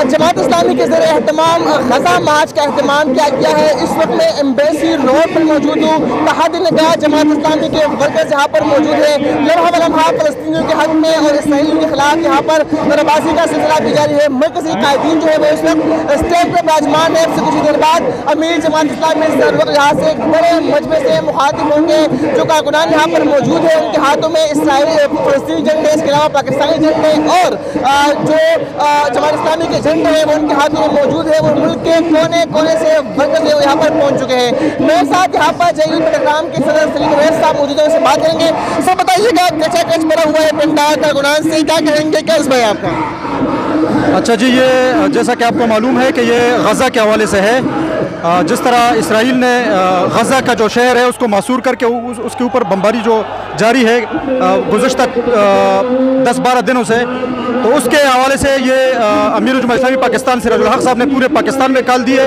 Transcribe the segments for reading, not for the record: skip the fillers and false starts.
जमात इस्लामी के ज़रिए एहतमाम गजा मार्च का एहतमाम किया है। इस वक्त मैं एम्बेसी रोड पर मौजूद हूँ। तहद-ए-निगाह जमात इस्लामी के वर्कर्स यहाँ पर मौजूद है। लम्हा बलम्हा फलस्तीनियों के हक में और इसराइलियों के खिलाफ यहाँ पर नारेबाजी का सिलसिला भी जारी है। मरकज़ी कायदीन जो है वो इस वक्त स्टेज पर विराजमान है। इससे कुछ देर बाद अमीर जमात इस्लामी यहाँ से एक बड़े मजमे से मुखातिब होंगे। जो कारकुनान यहाँ पर मौजूद है उनके हाथों में इसराइली फलस्तीनी झंडे, इसके अलावा पाकिस्तानी झंडे और जो जमात इस्लामी के झंडे हैं वो उनके हाथों में मौजूद है। वो मुल्क के कोने कोने से वर्कर्स यहाँ पर पहुँच चुके हैं। मेरे साथ यहाँ पर जहीद प्रोग्राम के सदर सलीम रईस साहब मौजूद है, उनसे बात करेंगे। सर बताइएगा, कच भरा हुआ है पंडाल कारकुनान से, क्या कहेंगे, क्या इस भाई आपका? अच्छा जी, ये जैसा कि आपको मालूम है कि ये गज़ा के हवाले से है। जिस तरह इसराइल ने गज़ा का जो शहर है उसको मासूर करके उसके ऊपर बमबारी जो जारी है गुज़श्ता 10-12 दिनों से, तो उसके हवाले से ये अमीर जमात इस्लामी पाकिस्तान सिराजुल हक साहब ने पूरे पाकिस्तान में कॉल दिए।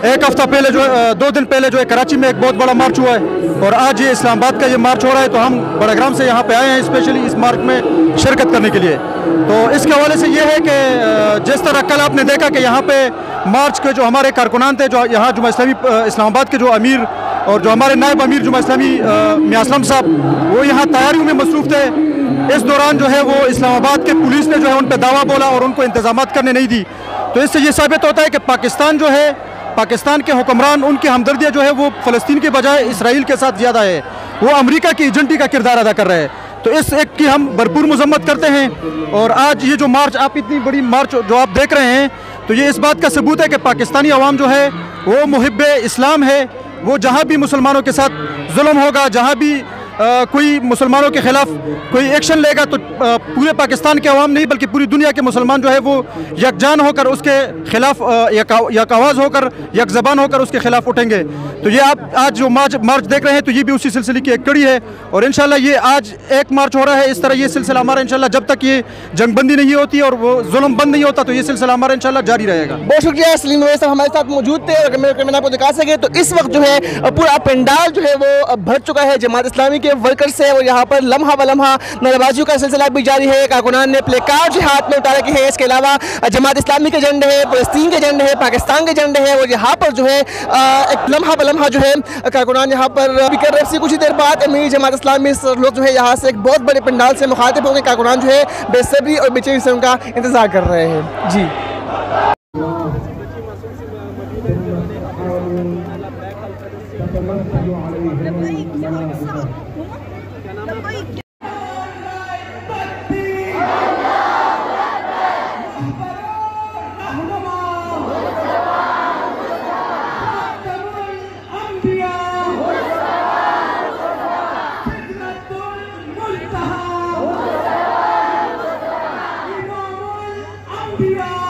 एक हफ़्ता पहले 2 दिन पहले जो है कराची में एक बहुत बड़ा मार्च हुआ है और आज ये इस्लामाबाद का ये मार्च हो रहा है। तो हम बड़ाग्राम से यहाँ पे आए हैं स्पेशली इस मार्च में शिरकत करने के लिए। तो इसके हवाले से ये है कि जिस तरह कल आपने देखा कि यहाँ पे मार्च के जो हमारे कारकुनान थे, जो यहाँ जुमा इस्लामी इस्लामाबाद के जो अमीर और जो हमारे नायब अमीर जुमा इस्लामी मियां असलम साहब, वो यहाँ तैयारियों में मसरूफ़ थे। इस दौरान जो है वो इस्लामाबाद के पुलिस ने जो है उन पर दावा बोला और उनको इंतजामात करने नहीं दी। तो इससे ये साबित होता है कि पाकिस्तान जो है, पाकिस्तान के हुक्मरान, उनकी हमदर्दियाँ जो है वो फ़लस्तीन के बजाय इसराइल के साथ ज़्यादा है। वो अमेरिका की एजेंटी का किरदार अदा कर रहे हैं। तो इस एक की हम भरपूर मजम्मत करते हैं। और आज ये जो मार्च, आप इतनी बड़ी मार्च जो आप देख रहे हैं, तो ये इस बात का सबूत है कि पाकिस्तानी अवाम जो है वो मुहिब्बे इस्लाम है। वो जहाँ भी मुसलमानों के साथ जुल्म होगा, जहाँ भी कोई मुसलमानों के ख़िलाफ़ कोई एक्शन लेगा, तो पूरे पाकिस्तान के अवाम नहीं बल्कि पूरी दुनिया के मुसलमान जो है वो यकजान होकर उसके ख़िलाफ़ यक आवाज़ होकर, यक ज़बान होकर उसके ख़िलाफ़ उठेंगे। तो ये आप आज जो मार्च देख रहे हैं, तो ये भी उसी सिलसिले की एक कड़ी है। और इंशाल्लाह ये आज एक मार्च हो रहा है। इस तरह ये सिलसिला हमारा इंशाल्लाह जब तक ये जंगबंदी नहीं होती और वो जुल्म बंद नहीं होता, तो ये सिलसिला हमारा इंशाल्लाह जारी रहेगा। बहुत शुक्रिया सलीम रईस साहब हमारे साथ मौजूद थे। और मैंने आपको दिखा सके तो इस वक्त जो है पूरा पंडाल जो है वो भर चुका है जमात इस्लामी के वर्कर्स से। और यहाँ पर लम्हा बलम्हा नारेबाजियों का सिलसिला भी जारी है। कारकुनान ने प्ले कार्ड जो हाथ में उठा रखे हैं। इसके अलावा जमात इस्लामी के झंडे हैं, फलस्तीन के झंडे हैं, पाकिस्तान के झंडे हैं। और यहाँ पर जो है एक लम्हा बलम्हा जो है कारकुनान यहाँ पर भी कर रहे हैं। कुछ ही देर बाद अमीर जमात इस्लामी लोग जो है यहाँ से एक बहुत बड़े पंडाल से मुखातिब होकर कारकुनान जो है बेसब्री और बेचैनी से उनका इंतजार कर रहे हैं। जी Yeah.